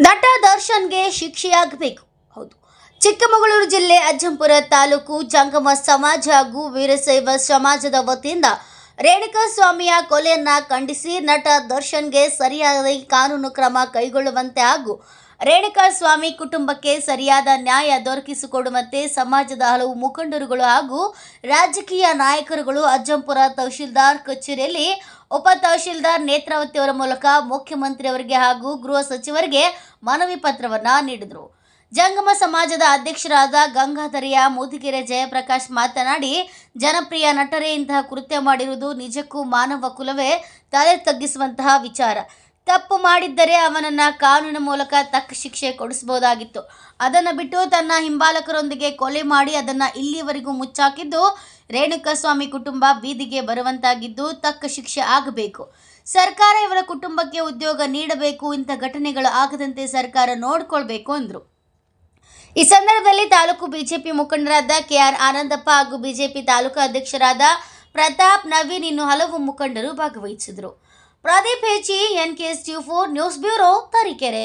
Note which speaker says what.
Speaker 1: ನಟ ದರ್ಶನ್ಗೆ ಶಿಕ್ಷೆಯಾಗಬೇಕು. ಹೌದು, ಚಿಕ್ಕಮಗಳೂರು ಜಿಲ್ಲೆ ಅಜ್ಜಂಪುರ ತಾಲೂಕು ಜಂಗಮ ಸಮಾಜ ಹಾಗೂ ವೀರಶೈವ ಸಮಾಜದ ವತಿಯಿಂದ ರೇಣುಕಾಸ್ವಾಮಿಯ ಕೊಲೆಯನ್ನ ಖಂಡಿಸಿ ನಟ ದರ್ಶನ್ಗೆ ಸರಿಯಾದ ಕಾನೂನು ಕ್ರಮ ಕೈಗೊಳ್ಳುವಂತೆ ಹಾಗೂ ರೇಣುಕಾಸ್ವಾಮಿ ಕುಟುಂಬಕ್ಕೆ ಸರಿಯಾದ ನ್ಯಾಯ ದೊರಕಿಸಿಕೊಡುವಂತೆ ಸಮಾಜದ ಹಲವು ಮುಖಂಡರುಗಳು ಹಾಗೂ ರಾಜಕೀಯ ನಾಯಕರುಗಳು ಅಜ್ಜಂಪುರ ತಹಶೀಲ್ದಾರ್ ಕಚೇರಿಯಲ್ಲಿ ಉಪ ತಹಶೀಲ್ದಾರ್ ನೇತ್ರಾವತಿಯವರ ಮೂಲಕ ಮುಖ್ಯಮಂತ್ರಿಯವರಿಗೆ ಹಾಗೂ ಗೃಹ ಸಚಿವರಿಗೆ ಮನವಿ ಪತ್ರವನ್ನು ನೀಡಿದರು. ಜಂಗಮ ಸಮಾಜದ ಅಧ್ಯಕ್ಷರಾದ ಗಂಗಾಧರಿಯ ಮೂದಿಗೆರೆ ಜಯಪ್ರಕಾಶ್ ಮಾತನಾಡಿ, ಜನಪ್ರಿಯ ನಟರೇ ಇಂತಹ ಕೃತ್ಯ ಮಾಡಿರುವುದು ನಿಜಕ್ಕೂ ಮಾನವ ಕುಲವೇ ತಲೆ ತಗ್ಗಿಸುವಂತಹ ವಿಚಾರ. ತಪ್ಪು ಮಾಡಿದ್ದರೆ ಅವನನ್ನು ಕಾನೂನಿನ ಮೂಲಕ ತಕ್ಕ ಶಿಕ್ಷೆ ಕೊಡಿಸಬಹುದಾಗಿತ್ತು. ಅದನ್ನು ಬಿಟ್ಟು ತನ್ನ ಹಿಂಬಾಲಕರೊಂದಿಗೆ ಕೊಲೆ ಮಾಡಿ ಅದನ್ನು ಇಲ್ಲಿಯವರೆಗೂ ಮುಚ್ಚಾಕಿದ್ದು ರೇಣುಕಾಸ್ವಾಮಿ ಕುಟುಂಬ ಬೀದಿಗೆ ಬರುವಂತಾಗಿದ್ದು ತಕ್ಕ ಶಿಕ್ಷೆ ಆಗಬೇಕು. ಸರ್ಕಾರ ಇವರ ಕುಟುಂಬಕ್ಕೆ ಉದ್ಯೋಗ ನೀಡಬೇಕು. ಇಂಥ ಘಟನೆಗಳು ಆಗದಂತೆ ಸರ್ಕಾರ ನೋಡಿಕೊಳ್ಬೇಕು ಎಂದರು. ಈ ಸಂದರ್ಭದಲ್ಲಿ ತಾಲೂಕು ಬಿಜೆಪಿ ಮುಖಂಡರಾದ ಕೆಆರ್ ಆನಂದಪ್ಪ ಹಾಗೂ ಬಿಜೆಪಿ ತಾಲೂಕು ಅಧ್ಯಕ್ಷರಾದ ಪ್ರತಾಪ್, ನವೀನ್ ಇನ್ನು ಹಲವು ಮುಖಂಡರು ಭಾಗವಹಿಸಿದರು. ಪ್ರದೀಪ್ ಹೆಚ್ಚಿ, NKS T4 news bureau, Tarikere.